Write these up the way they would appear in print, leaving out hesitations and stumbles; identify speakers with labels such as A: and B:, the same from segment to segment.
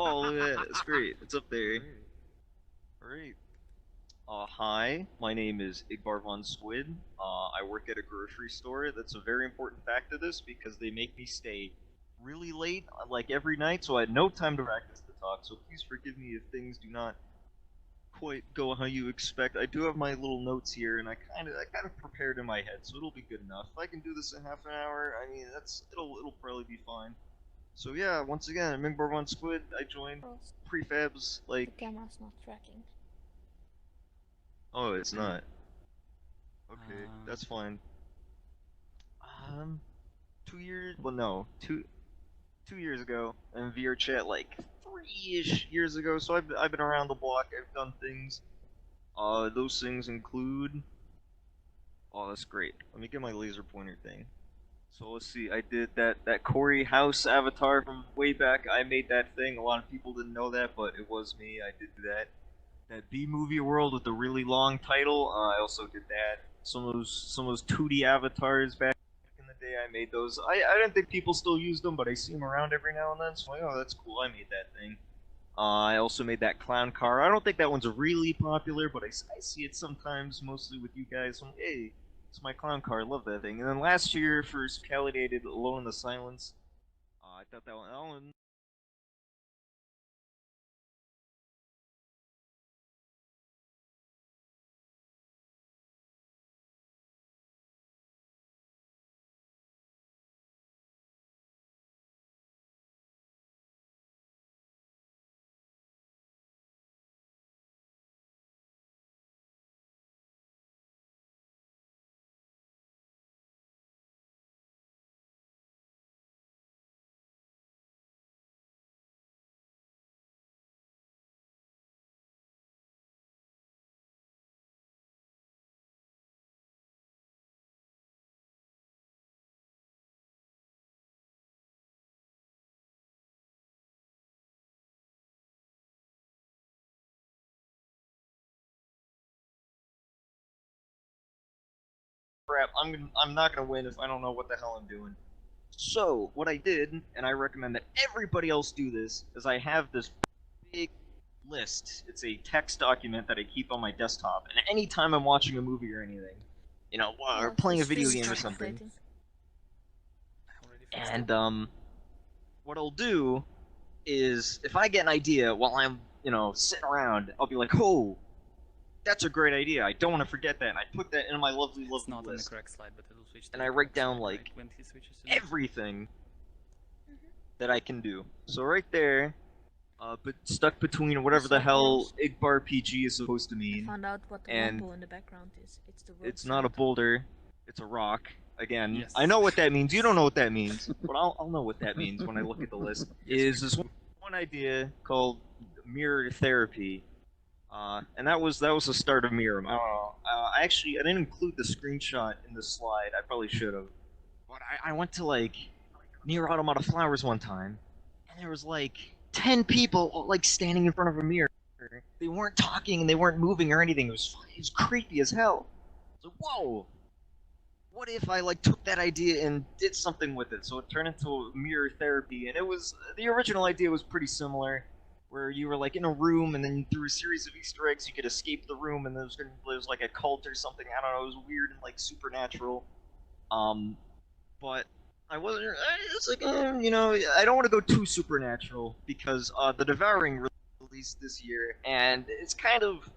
A: Oh, look at that. It's great. It's up there. Alright. Hi, my name is IgbarVonSquid. I work at a grocery store. That's a very important fact of this because they make me stay really late, like every night, so I had no time to practice the talk. So please forgive me if things do not quite go how you expect. I do have my little notes here, and I kind of prepared in my head, so it'll be good enough. If I can do this in half an hour, I mean, it'll probably be fine. So yeah, once again, I'm IgbarVonSquid. I joined
B: Girls,
A: Prefabs
B: the
A: like.
B: camera's not tracking.
A: Oh, it's not. Okay, that's fine. Um, 2 years. Well, no, 2 years ago, in VRChat like 3-ish years ago. So I've been around the block. I've done things. Those things include. Oh, that's great. Let me get my laser pointer thing. So let's see. I did that Corey House avatar from way back. I made that thing. A lot of people didn't know that, but it was me. I did that. That B movie world with the really long title. I also did that. Some of those 2D avatars back in the day. I made those. I didn't think people still used them, but I see them around every now and then. So I'm like, oh, that's cool. I made that thing. I also made that clown car. I don't think that one's really popular, but I see it sometimes, mostly with you guys. I'm, hey, it's my clown car. I love that thing. And then last year, for Specality, I did Alone in the Silence. I thought that one crap. I'm not gonna win if I don't know what the hell I'm doing. So what I did, and I recommend that everybody else do this, is I have this big list. It's a text document that I keep on my desktop, and anytime I'm watching a movie or anything, or
B: Well,
A: playing a
B: this
A: video
B: is
A: game or
B: just
A: something,
B: updating.
A: and what I'll do is if I get an idea while I'm sitting around, I'll be like, oh, that's a great idea. I don't want to forget that. And I put that in my lovely,
C: It's
A: lovely
C: not in the
A: list,
C: correct slide, but it'll switch to
A: and
C: the
A: I write
C: correct
A: down
C: slide,
A: like
C: right, when he switches to
A: everything that I can do. So right there, but stuck between whatever the
B: So,
A: hell
B: girls,
A: Igbar PG is supposed to
B: I
A: mean,
B: found out what the
A: and
B: wombo in the background is. It's the road
A: it's not a
B: sign.
A: boulder, it's a rock. Again,
C: Yes.
A: I know what that means. You don't know what that means, but I'll know what that means when I look at the list. Is this one idea called mirror therapy, and that was the start of MIRRIM. I don't know. I didn't include the screenshot in the slide. I probably should have. But I went to like near Automata Flowers one time, and there was like 10 people like standing in front of a mirror. They weren't talking and they weren't moving or anything. It was creepy as hell. So whoa, what if I like took that idea and did something with it? So it turned into mirror therapy, and it was the original idea was pretty similar, where you were like in a room, and then through a series of Easter eggs, you could escape the room, and there was like a cult or something. I don't know. It was weird and like supernatural. Um, but I wasn't. It's like I don't want to go too supernatural because the Devouring released this year, and it's kind of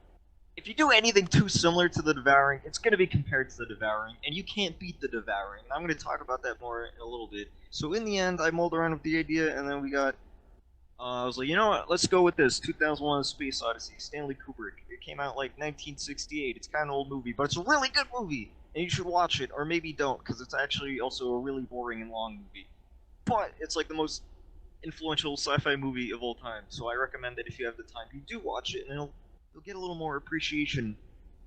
A: if you do anything too similar to the Devouring, it's going to be compared to the Devouring, and you can't beat the Devouring. And I'm going to talk about that more in a little bit. So in the end, I mulled around with the idea, and then we got. I was like, you know what? Let's go with this. 2001: A Space Odyssey, Stanley Kubrick. It came out like 1968. It's kind of an old movie, but it's a really good movie, and you should watch it, or maybe don't, because it's actually also a really boring and long movie. But it's like the most influential sci-fi movie of all time. So I recommend that if you have the time, you do watch it, and you'll get a little more appreciation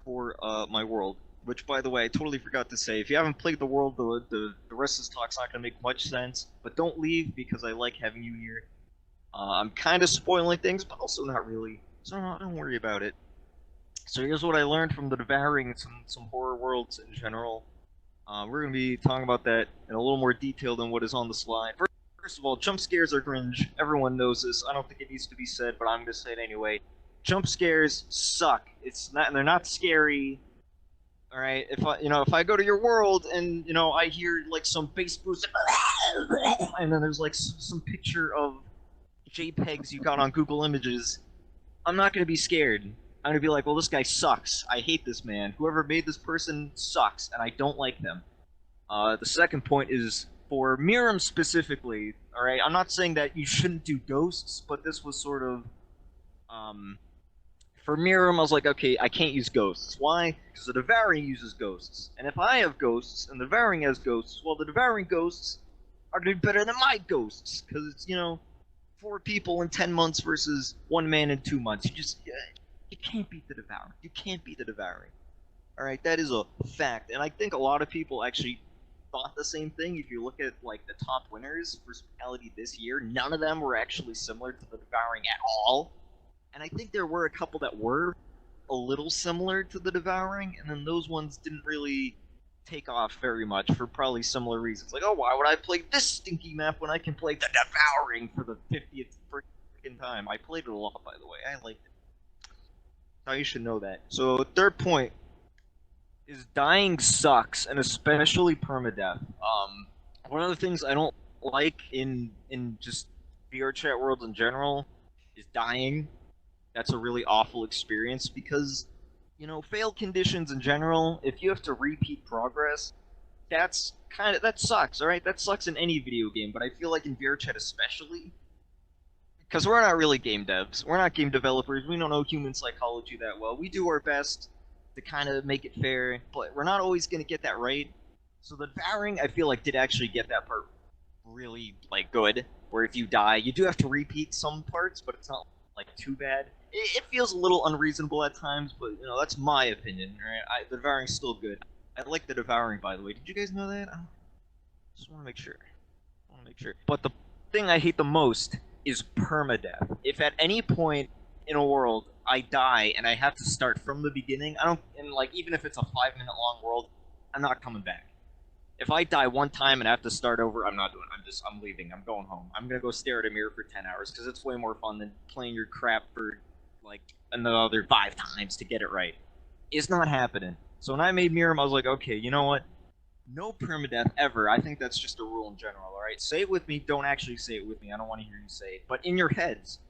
A: for my world. Which, by the way, I totally forgot to say. If you haven't played the world, the rest of this talk's not going to make much sense. But don't leave because I like having you here. I'm kind of spoiling things, but also not really. So don't worry about it. So here's what I learned from the Devouring and some horror worlds in general. We're going to be talking about that in a little more detail than what is on the slide. first of all, jump scares are cringe. Everyone knows this. I don't think it needs to be said, but I'm gonna say it anyway. Jump scares suck. It's not, they're not scary. All right, if I go to your world and I hear like some bass boost, and then there's like some picture of JPEGs you got on Google Images, I'm not gonna be scared. I'm gonna be like, well, this guy sucks. I hate this man. Whoever made this person sucks, and I don't like them. The second point is for MIRRIM specifically. All right, I'm not saying that you shouldn't do ghosts, but this was sort of for MIRRIM, I was like, okay, I can't use ghosts. Why? Because the Devouring uses ghosts. And if I have ghosts, and the Devouring has ghosts, well, the Devouring ghosts are doing better than my ghosts. Because it's, 4 people in 10 months versus 1 man in 2 months. You can't beat the Devouring. You can't beat the Devouring. Alright, that is a fact. And I think a lot of people actually thought the same thing. If you look at, like, the top winners for Speciality this year, none of them were actually similar to the Devouring at all. And I think there were a couple that were a little similar to the Devouring, and then those ones didn't really take off very much for probably similar reasons. Like, oh, why would I play this stinky map when I can play the Devouring for the 50th freaking time? I played it a lot, by the way. I liked it. Now you should know that. So, third point is dying sucks, and especially permadeath. One of the things I don't like in just VRChat World in general is dying. That's a really awful experience because, fail conditions in general, if you have to repeat progress, that sucks, alright? That sucks in any video game, but I feel like in VRChat especially, because we're not really game devs. We're not game developers. We don't know human psychology that well. We do our best to kind of make it fair, but we're not always going to get that right. So the Devouring, I feel like, did actually get that part really, good, where if you die, you do have to repeat some parts, but it's not too bad. It feels a little unreasonable at times, but that's my opinion. Right? The Devouring's still good. I like the Devouring, by the way. Did you guys know that? I just want to make sure. But the thing I hate the most is permadeath. If at any point in a world I die and I have to start from the beginning, even if it's a 5-minute long world, I'm not coming back. If I die one time and I have to start over, I'm not doing it. I'm leaving. I'm going home. I'm gonna go stare at a mirror for 10 hours because it's way more fun than playing your crap for another 5 times to get it right. It's not happening. So when I made MIRRIM, I was like, okay, you know what? No permadeath ever. I think that's just a rule in general, alright? Say it with me. Don't actually say it with me. I don't want to hear you say it. But in your heads,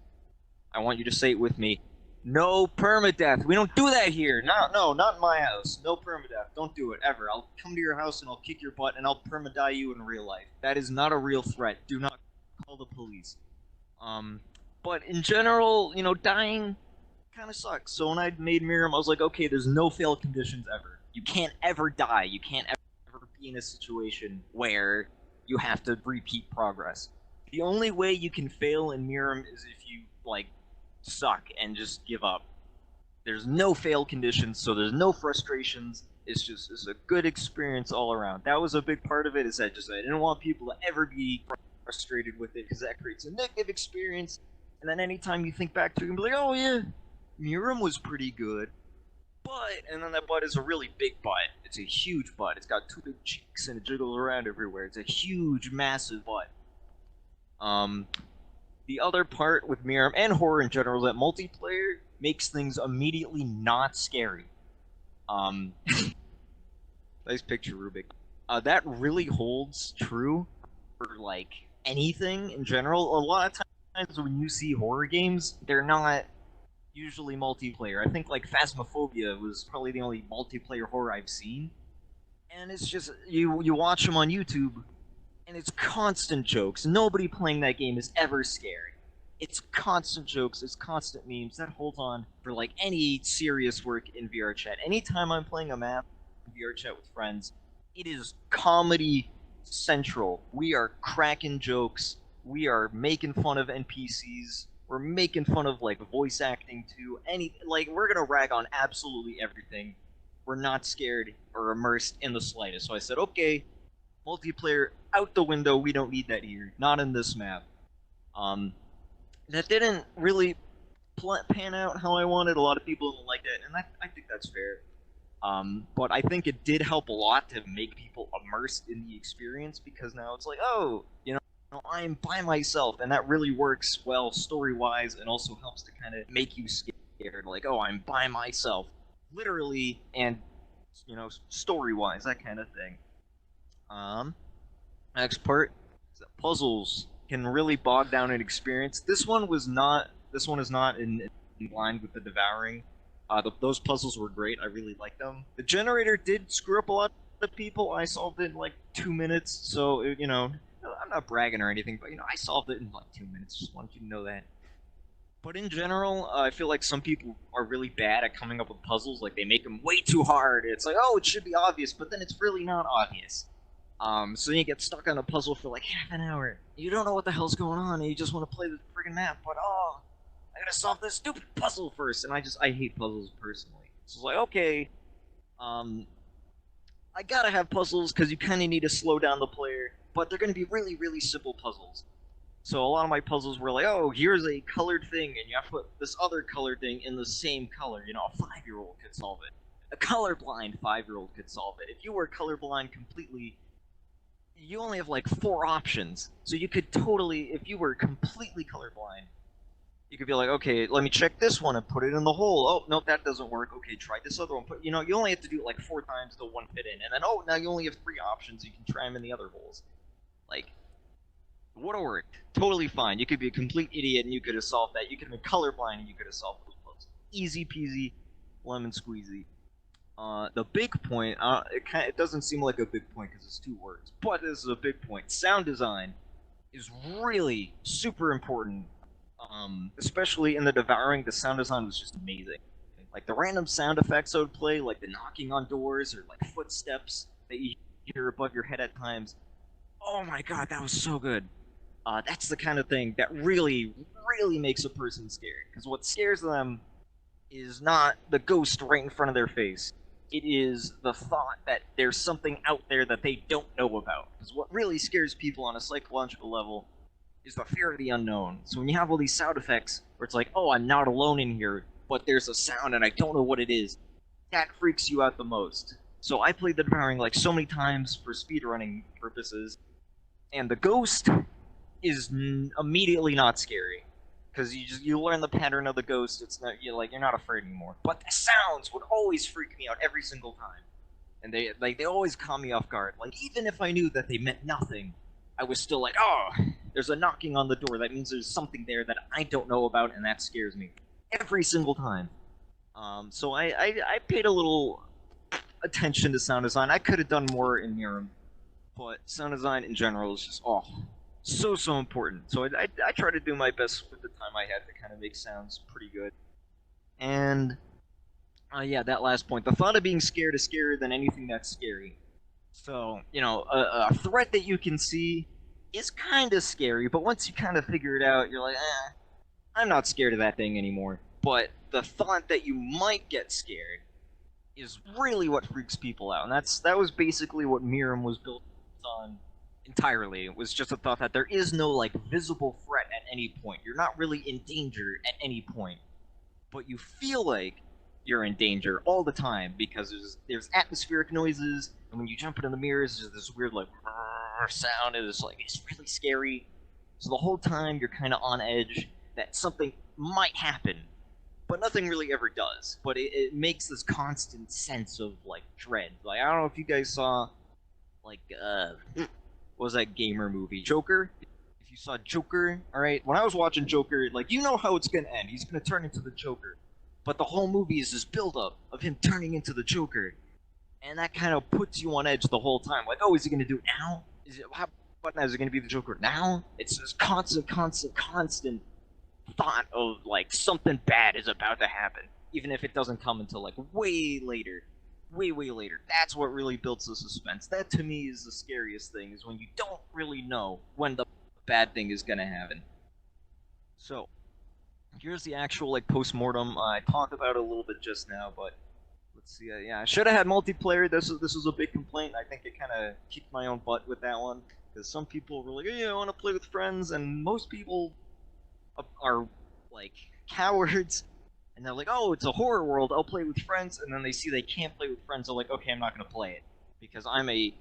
A: I want you to say it with me. No permadeath. We don't do that here. No, not in my house. No permadeath. Don't do it, ever. I'll come to your house and I'll kick your butt and I'll permadie you in real life. That is not a real threat. Do not call the police. But in general, dying kind of sucks. So when I made MIRRIM, I was like, okay, there's no fail conditions ever. You can't ever die. You can't ever be in a situation where you have to repeat progress. The only way you can fail in MIRRIM is if you, suck and just give up. There's no fail conditions, so there's no frustrations. It's a good experience all around. That was a big part of it, is that I didn't want people to ever be frustrated with it, because that creates a negative experience, and then anytime you think back to it, you can be like, oh yeah, MIRRIM was pretty good. But, and then that butt is a really big butt. It's a huge butt. It's got 2 big cheeks and it jiggles around everywhere. It's a huge, massive butt. The other part with MIRRIM and horror in general is that multiplayer makes things immediately not scary. Nice picture, Rubik. That really holds true for, anything in general. A lot of times when you see horror games, they're not usually multiplayer. I think, Phasmophobia was probably the only multiplayer horror I've seen. And it's just, you watch them on YouTube, and it's constant jokes. Nobody playing that game is ever scary. It's constant jokes, it's constant memes. That holds on for any serious work in VRChat. Anytime I'm playing a map in VRChat with friends, it is comedy central. We are cracking jokes. We are making fun of NPCs. We're making fun of voice acting too. We're gonna rag on absolutely everything. We're not scared or immersed in the slightest. So I said, okay, multiplayer out the window. We don't need that here. Not in this map. That didn't really pan out how I wanted. A lot of people didn't like that, and I think that's fair. But I think it did help a lot to make people immersed in the experience, because now it's like, oh, I'm by myself, and that really works well story-wise, and also helps to kind of make you scared. Like, oh, I'm by myself, literally, and story-wise, that kind of thing. Next part is that puzzles can really bog down an experience. This one was not. This one is not in line with the Devouring. Those puzzles were great. I really liked them. The generator did screw up a lot of people. I solved it in like 2 minutes. So I'm not bragging or anything, but I solved it in like 2 minutes. Just wanted you to know that. But in general, I feel like some people are really bad at coming up with puzzles. Like, they make them way too hard. It's like, oh, it should be obvious, but then it's really not obvious. So then you get stuck on a puzzle for like half an hour. You don't know what the hell's going on, and you just want to play the friggin' map, but I gotta solve this stupid puzzle first, and I hate puzzles personally. So it's like, okay, I gotta have puzzles because you kind of need to slow down the player, but they're gonna be really, really simple puzzles. So a lot of my puzzles were like, oh, here's a colored thing, and you have to put this other colored thing in the same color. A 5-year-old could solve it. A colorblind 5-year-old could solve it. If you were colorblind completely, you only have like 4 options. So you could totally, if you were completely colorblind, you could be like, okay, let me check this one and put it in the hole. Oh, no, that doesn't work. Okay, try this other one. You only have to do it like 4 times till one fit in. And then, oh, now you only have 3 options. You can try them in the other holes. Like, would have worked. Totally fine. You could be a complete idiot and you could have solved that. You could have been colorblind and you could have solved those puzzles. Easy peasy, lemon squeezy. The big point, it doesn't seem like a big point because it's 2 words, but this is a big point. Sound design is really super important. Especially in the Devouring, the sound design was just amazing. Like, the random sound effects I would play, like the knocking on doors or like footsteps that you hear above your head at times. Oh my god, that was so good. That's the kind of thing that really, really makes a person scared. Because what scares them is not the ghost right in front of their face. It is the thought that there's something out there that they don't know about. Because what really scares people on a psychological level is the fear of the unknown. So when you have all these sound effects, where it's like, oh, I'm not alone in here, but there's a sound and I don't know what it is, that freaks you out the most. So I played the Devouring like so many times for speedrunning purposes, and the ghost is immediately not scary. Because you learn the pattern of the ghost. It's not you're not afraid anymore. But the sounds would always freak me out every single time, and they always caught me off guard. Like, even if I knew that they meant nothing, I was still like, oh, there's a knocking on the door. That means there's something there that I don't know about, and that scares me every single time. So I paid a little attention to sound design. I could have done more in MIRRIM, but sound design in general is just so important. So I try to do my best with the time I had to kind of make sounds pretty good. And yeah, that last point. The thought of being scared is scarier than anything that's scary. So, a threat that you can see is kind of scary, but once you kind of figure it out, you're like, I'm not scared of that thing anymore. But the thought that you might get scared is really what freaks people out. And that was basically what MIRRIM was built on entirely. It was just a thought that there is no, like, visible threat at any point. You're not really in danger at any point. But you feel like you're in danger all the time because there's atmospheric noises, and when you jump into the mirrors, there's this weird, like, sound. It's really scary. So the whole time you're kind of on edge that something might happen, but nothing really ever does. But it makes this constant sense of, like, dread. Like, I don't know if you guys saw, like, what was that gamer movie? Joker? If you saw Joker, alright? When I was watching Joker, like, you know how it's gonna end. He's gonna turn into the Joker. But the whole movie is this build-up of him turning into the Joker. And that kind of puts you on edge the whole time. Like, oh, is he gonna do it now? Is it gonna be the Joker now? It's this constant thought of, like, something bad is about to happen. Even if it doesn't come until, like, way later. Way later. That's what really builds the suspense. That, to me, is the scariest thing, is when you don't really know when the bad thing is gonna happen. So, here's the actual, like, Post-Mortem. I talked about it a little bit just now, but let's see. Yeah, I should have had multiplayer. This was a big complaint. I think it kind of kicked my own butt with that one, because some people were like, "Yeah, I want to play with friends," and most people are like cowards, and they're like, "Oh, it's a horror world. I'll play with friends," and then they see they can't play with friends. They're like, "Okay, I'm not gonna play it because I'm a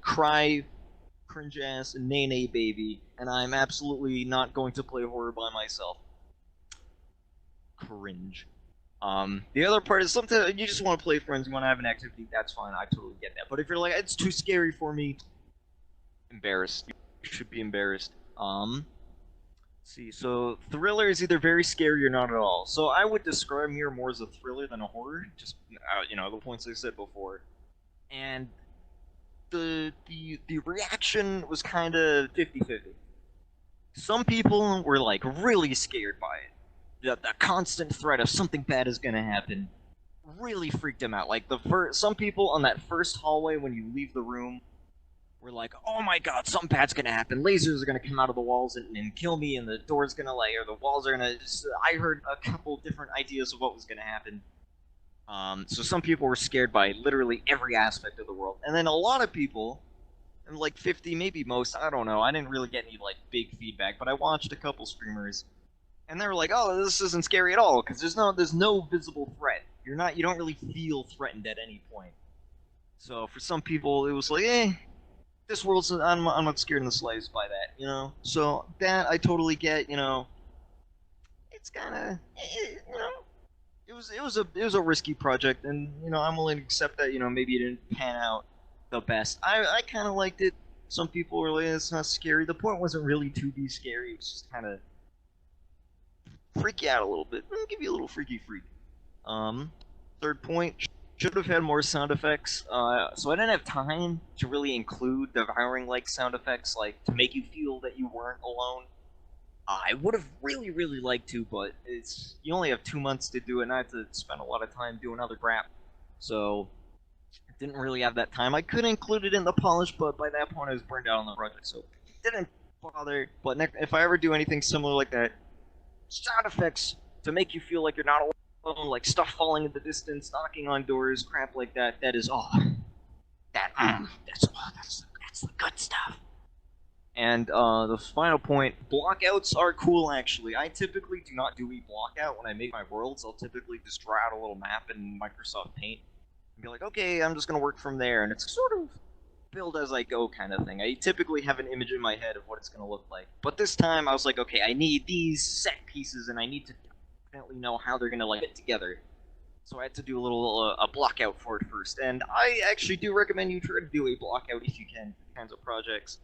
A: cringe-ass nay-nay baby, and I'm absolutely not going to play horror by myself. Cringe. The other part is sometimes you just want to play friends, you want to have an activity, that's fine, I totally get that. But if you're like, it's too scary for me, embarrassed. You should be embarrassed. Let's see, so thriller is either very scary or not at all. So I would describe Mirror more as a thriller than a horror, just, the points I said before. And the reaction was kind of 50-50. Some people were like really scared by it. The constant threat of something bad is gonna happen really freaked them out. Like some people on that first hallway when you leave the room were like, "Oh my god, something bad's gonna happen. Lasers are gonna come out of the walls and kill me, and the door's gonna or the walls are gonna." I heard a couple different ideas of what was gonna happen. So some people were scared by literally every aspect of the world, and then a lot of people, and like 50, maybe most, I don't know. I didn't really get any like big feedback, but I watched a couple streamers. And they were like, "Oh, this isn't scary at all because there's no visible threat. You don't really feel threatened at any point." So for some people, it was like, this world's I'm not scared in the slightest by that, So that I totally get, It's kind of, it was a risky project, and I'm willing to accept that, maybe it didn't pan out the best. I kind of liked it. Some people were like, "It's not scary." The point wasn't really to be scary. It was just kind of freak you out a little bit. I'll give you a little freaky freak. Third point, should have had more sound effects. So I didn't have time to really include Devouring like sound effects, like to make you feel that you weren't alone. I would have really, really liked to, but you only have 2 months to do it, and I had to spend a lot of time doing other crap. So I didn't really have that time. I could include it in the polish, but by that point I was burned out on the project, so it didn't bother. But if I ever do anything similar like that, sound effects to make you feel like you're not alone, like stuff falling in the distance, knocking on doors, crap like that. That's the good stuff. And the final point, blockouts are cool actually. I typically do not do a blockout when I make my worlds. I'll typically just draw out a little map in Microsoft Paint and be like, okay, I'm just gonna work from there, and it's sort of build as I go kind of thing. I typically have an image in my head of what it's going to look like. But this time I was like, okay, I need these set pieces and I need to definitely know how they're going to fit together. So I had to do a little a block out for it first. And I actually do recommend you try to do a block out if you can for these kinds of projects.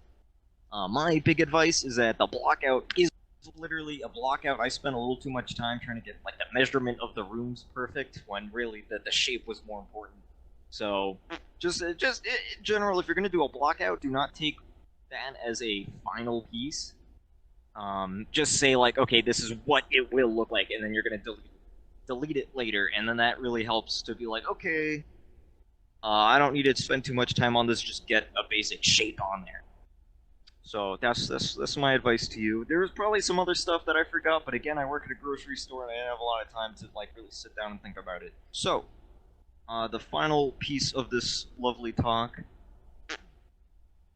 A: My big advice is that the block out is literally a block out. I spent a little too much time trying to get like the measurement of the rooms perfect when really the shape was more important. So, just in general, if you're going to do a blockout, do not take that as a final piece. Just say, like, okay, this is what it will look like, and then you're going to delete it later, and then that really helps to be like, okay, I don't need to spend too much time on this, just get a basic shape on there. So that's my advice to you. There's probably some other stuff that I forgot, but again, I work at a grocery store, and I didn't have a lot of time to, like, really sit down and think about it. So, the final piece of this lovely talk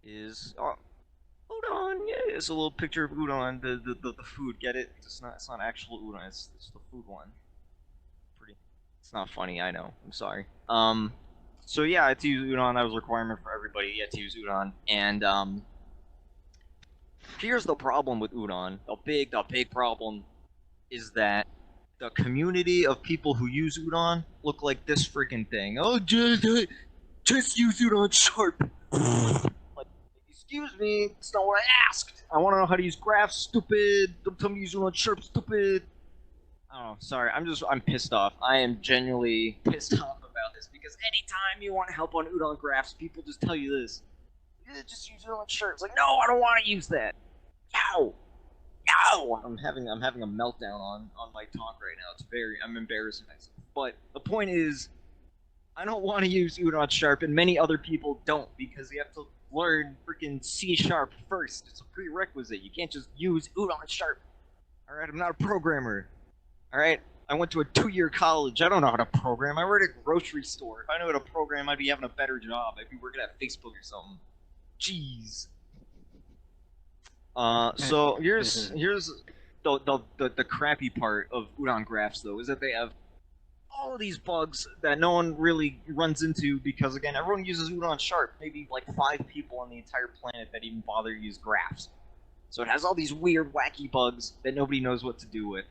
A: is udon. Yeah, it's a little picture of udon. The food. Get it? It's not actual udon. It's the food one. It's not funny. I know. I'm sorry. So yeah, I had to use udon. That was a requirement for everybody. You had to use udon. And here's the problem with udon. The big problem is that the community of people who use udon look like this freaking thing. Oh, just use udon sharp. Like, excuse me, that's not what I asked. I want to know how to use graphs, stupid. Don't tell me to use udon sharp, stupid. Oh, sorry, I'm pissed off. I am genuinely pissed off about this, because anytime you want help on udon graphs, people just tell you this. Yeah, just use udon sharp. It's like, no, I don't want to use that. No! No! I'm having a meltdown on my talk right now. I'm embarrassing myself. But the point is, I don't want to use udon sharp, and many other people don't, because you have to learn freaking C# first. It's a prerequisite. You can't just use udon sharp. Alright, I'm not a programmer. Alright? I went to a 2-year college. I don't know how to program. I work at a grocery store. If I knew how to program, I'd be having a better job. I'd be working at Facebook or something. Jeez. So here's the crappy part of udon graphs, though, is that they have all of these bugs that no one really runs into because, again, everyone uses Udon Sharp. Maybe like 5 people on the entire planet that even bother to use graphs. So it has all these weird, wacky bugs that nobody knows what to do with.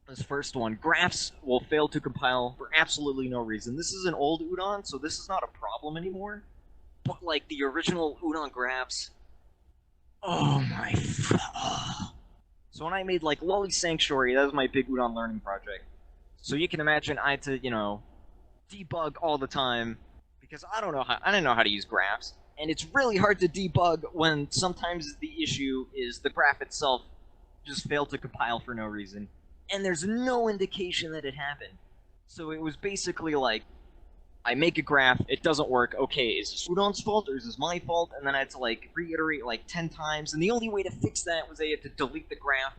A: This first one, graphs will fail to compile for absolutely no reason. This is an old Udon, so this is not a problem anymore. But like the original Udon graphs, oh my. So when I made like Lolly Sanctuary, that was my big Udon learning project. So you can imagine I had to, debug all the time because I didn't know how to use graphs. And it's really hard to debug when sometimes the issue is the graph itself just failed to compile for no reason. And there's no indication that it happened. So it was basically like, I make a graph, it doesn't work, okay, is this Udon's fault or is this my fault? And then I had to like reiterate like 10 times, and the only way to fix that was I had to delete the graph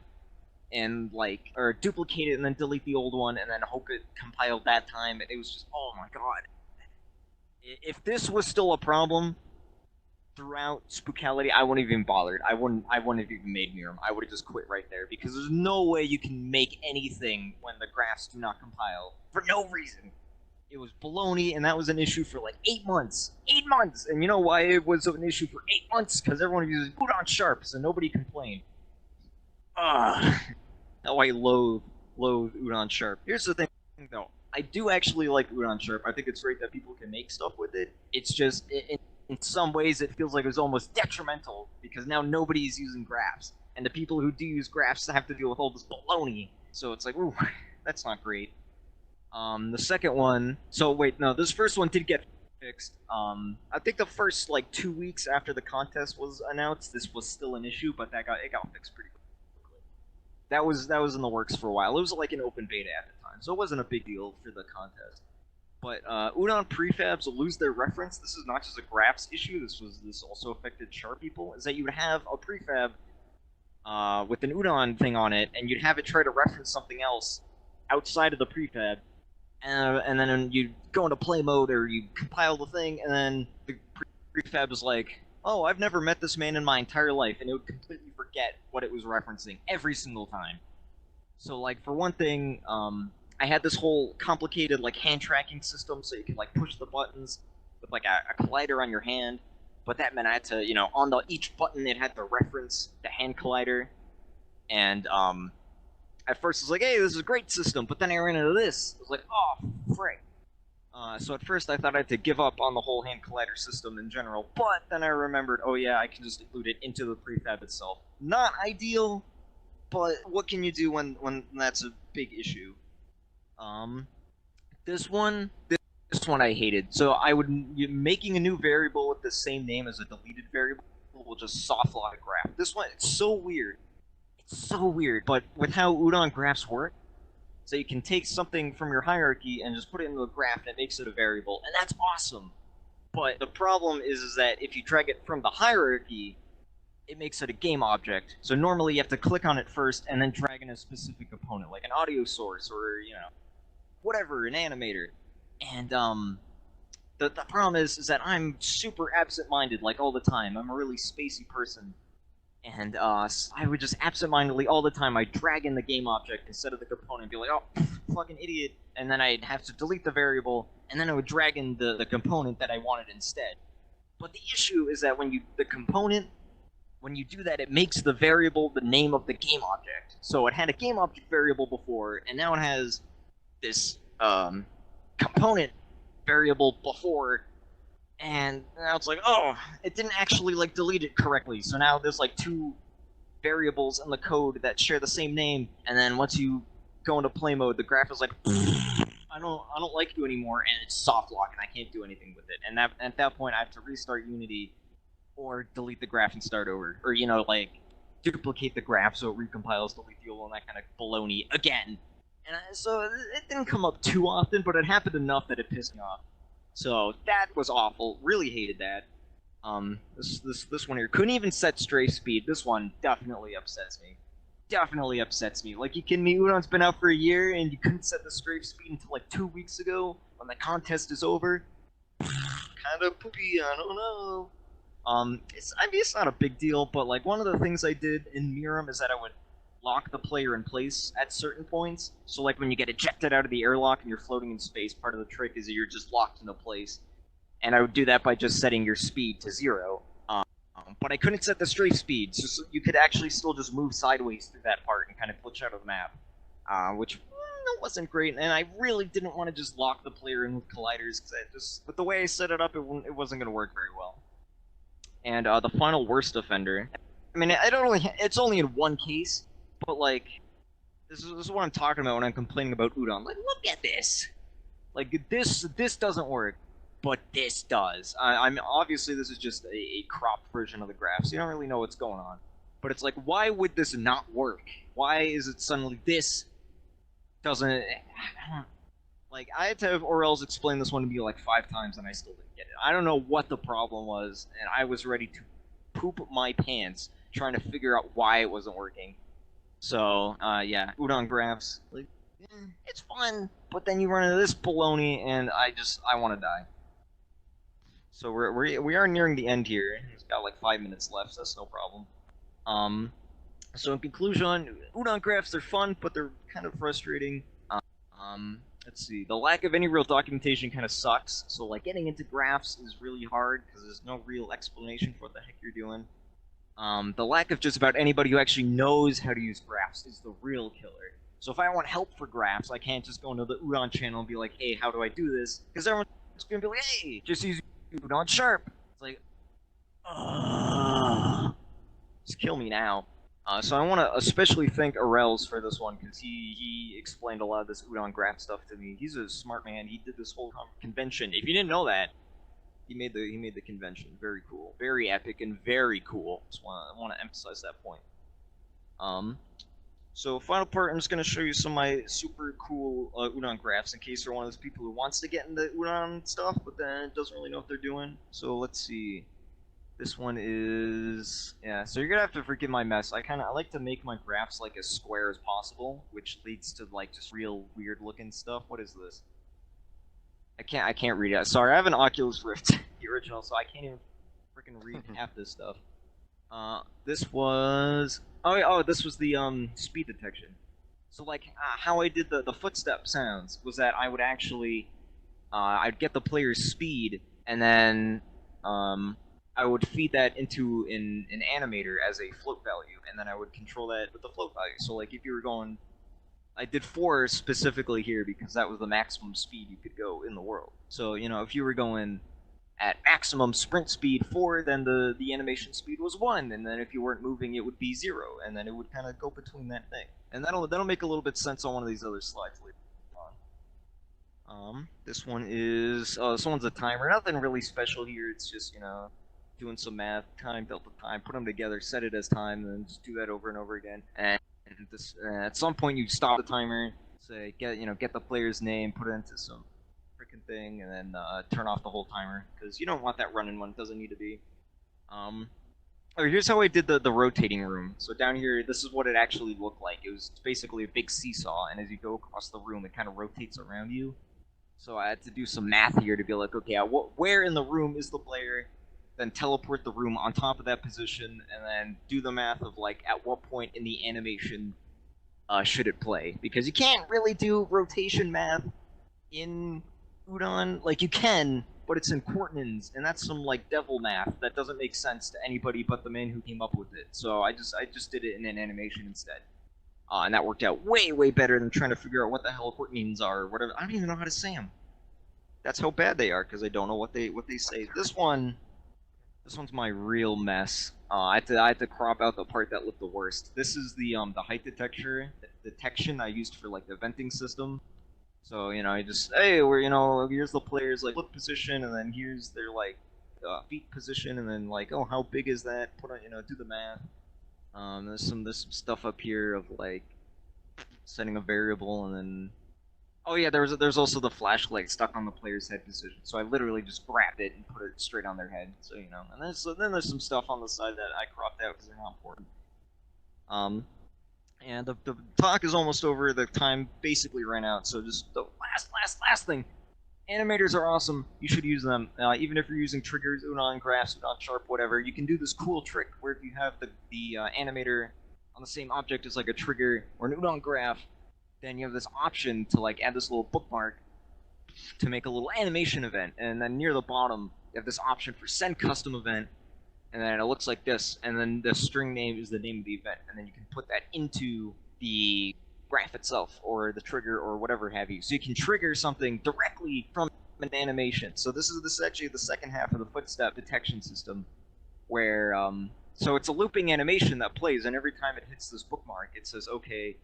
A: and or duplicate it and then delete the old one and then hope it compiled that time. And it was just, oh my god. If this was still a problem throughout Spookality, I wouldn't have even bothered. I wouldn't have even made MIRRIM. I would have just quit right there because there's no way you can make anything when the graphs do not compile for no reason. It was baloney, and that was an issue for like 8 months. 8 months! And you know why it was an issue for 8 months? Because everyone uses Udon Sharp, so nobody complained. Ugh. How I loathe Udon Sharp. Here's the thing, though. I do actually like Udon Sharp. I think it's great that people can make stuff with it. It's just, in some ways, it feels like it's almost detrimental, because now nobody's using graphs. And the people who do use graphs have to deal with all this baloney. So it's like, ooh, that's not great. The second one, so wait, no, this first one did get fixed. I think the first, 2 weeks after the contest was announced, this was still an issue, but it got fixed pretty quickly. That was in the works for a while. It was like an open beta at the time, so it wasn't a big deal for the contest. But, Udon prefabs will lose their reference. This is not just a graphs issue, this also affected Sharp people, is that you would have a prefab, with an Udon thing on it, and you'd have it try to reference something else outside of the prefab, and then you go into play mode or you compile the thing, and then the prefab is like, oh, I've never met this man in my entire life, and it would completely forget what it was referencing every single time. So, for one thing, I had this whole complicated, hand tracking system, so you could, push the buttons with, a collider on your hand, but that meant I had to, on each button it had to reference the hand collider, and, at first, I was like, hey, this is a great system, but then I ran into this. I was like, oh, frick. So at first, I thought I had to give up on the whole hand collider system in general, but then I remembered, oh yeah, I can just include it into the prefab itself. Not ideal, but what can you do when that's a big issue? This one I hated. So making a new variable with the same name as a deleted variable will just soft lock a graph. This one, it's so weird. So weird, but with how Udon graphs work, so you can take something from your hierarchy and just put it into a graph and it makes it a variable, and that's awesome. But the problem is that if you drag it from the hierarchy, it makes it a game object. So normally you have to click on it first and then drag in a specific component, like an audio source or, whatever, an animator. And the problem is that I'm super absent-minded, all the time. I'm a really spacey person. And I would just absentmindedly all the time, I'd drag in the game object instead of the component and be like, oh, fucking idiot. And then I'd have to delete the variable, and then I would drag in the component that I wanted instead. But the issue is that when you do that, it makes the variable the name of the game object. So it had a game object variable before, and now it has this component variable before. And now it's like, oh, it didn't actually, delete it correctly. So now there's, 2 variables in the code that share the same name, and then once you go into play mode, the graph is like, I don't like you anymore, and it's soft lock, and I can't do anything with it. And at that point, I have to restart Unity, or delete the graph and start over. Or, duplicate the graph so it recompiles, delete the old one, that kind of baloney again. And so it didn't come up too often, but it happened enough that it pissed me off. So that was awful. Really hated that. This one here couldn't even set strafe speed. This one definitely upsets me. Definitely upsets me. You kidding me? Udon's been out for a year and you couldn't set the strafe speed until 2 weeks ago when the contest is over. Kind of poopy. I don't know. It's not a big deal, but one of the things I did in MIRRIM is that I would lock the player in place at certain points. So like when you get ejected out of the airlock and you're floating in space, part of the trick is that you're just locked into place. And I would do that by just setting your speed to 0. But I couldn't set the strafe speed, so you could actually still just move sideways through that part and kind of glitch out of the map, which wasn't great. And I really didn't want to just lock the player in with colliders, because with the way I set it up, it wasn't going to work very well. And the final worst offender, I mean, it's only in one case, but like, this is what I'm talking about when I'm complaining about Udon. Like, look at this! Like, this doesn't work. But this does. I mean, obviously this is just a cropped version of the graph, so you don't really know what's going on. But it's like, why would this not work? Why is it suddenly this doesn't... Like, I had to have Orel's explain this one to me like 5 times and I still didn't get it. I don't know what the problem was, and I was ready to poop my pants trying to figure out why it wasn't working. So, yeah, Udon graphs, like, it's fun, but then you run into this baloney, and I want to die. So we are nearing the end here. It's got like 5 minutes left, so that's no problem. So in conclusion, Udon graphs, they're fun, but they're kind of frustrating. Let's see, the lack of any real documentation kind of sucks. So like getting into graphs is really hard because there's no real explanation for what the heck you're doing. The lack of just about anybody who actually knows how to use graphs is the real killer. So if I want help for graphs, I can't just go into the Udon channel and be like, hey, how do I do this? Because everyone's going to be like, hey, just use Udon Sharp. It's like, just kill me now. So I want to especially thank Arels for this one, because he explained a lot of this Udon graph stuff to me. He's a smart man. He did this whole convention. If you didn't know that, he made the convention. Very cool. Very epic and very cool. I want to emphasize that point. So final part, I'm just going to show you some of my super cool Udon graphs in case you're one of those people who wants to get into Udon stuff, but then doesn't really know what they're doing. So let's see. This one is... yeah, so you're going to have to forgive my mess. I like to make my graphs like as square as possible, which leads to like just real weird looking stuff. What is this? I can't read it. Sorry, I have an Oculus Rift, the original, so I can't even freaking read half this stuff. This was... oh, this was the speed detection. So like how I did the footstep sounds was that I would actually I'd get the player's speed, and then I would feed that into an animator as a float value, and then I would control that with the float value. So like if you were going, I did 4 specifically here because that was the maximum speed you could go in the world. So you know, if you were going at maximum sprint speed 4, then the animation speed was 1, and then if you weren't moving, it would be 0, and then it would kind of go between that thing. And that'll make a little bit sense on one of these other slides later on. This one is this one's a timer. Nothing really special here. It's just, you know, doing some math, time, delta time, put them together, set it as time, and then just do that over and over again. And this at some point you stop the timer, say get the player's name, put it into some freaking thing, and then turn off the whole timer, because you don't want that running when it doesn't need to be. Here's how I did the rotating room. So down here, this is what it actually looked like. It was basically a big seesaw, and as you go across the room, it kind of rotates around you. So I had to do some math here to be like, okay, where in the room is the player? Then teleport the room on top of that position, and then do the math of like at what point in the animation should it play, because you can't really do rotation math in Udon. Like you can, but it's in Quartnins, and that's some like devil math that doesn't make sense to anybody but the man who came up with it. So I just did it in an animation instead, and that worked out way better than trying to figure out what the hell Quartnins are or whatever. I don't even know how to say them. That's how bad they are, because I don't know what they say. This one's my real mess. I had to crop out the part that looked the worst. This is the height detection I used for like the venting system. So you know, I just here's the player's like foot position, and then here's their like feet position, and then like, oh, how big is that? Put on, do the math. There's some stuff up here of like setting a variable, and then oh yeah, there's also the flashlight stuck on the player's head position. So I literally just grabbed it and put it straight on their head. So you know, and then there's some stuff on the side that I cropped out because they're not important. And the talk is almost over. The time basically ran out. So just the last thing. Animators are awesome. You should use them. Even if you're using triggers, Udon graphs, Udon Sharp, whatever, you can do this cool trick where if you have the animator on the same object as like a trigger or an Udon graph, then you have this option to like add this little bookmark to make a little animation event, and then near the bottom you have this option for send custom event, and then it looks like this, and then the string name is the name of the event, and then you can put that into the graph itself or the trigger or whatever have you. So you can trigger something directly from an animation. So this is actually the second half of the footstep detection system, where so it's a looping animation that plays, and every time it hits this bookmark, it says, okay,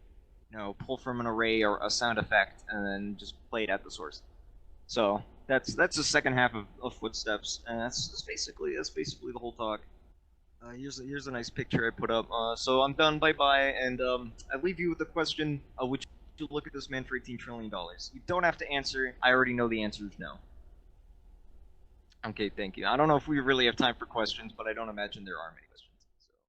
A: pull from an array or a sound effect, and then just play it at the source. So that's the second half of footsteps, and that's basically the whole talk. Here's a nice picture I put up. So I'm done. Bye bye, and I leave you with the question: would you look at this man for $18 trillion? You don't have to answer. I already know the answer is no. Okay, thank you. I don't know if we really have time for questions, but I don't imagine there are many questions.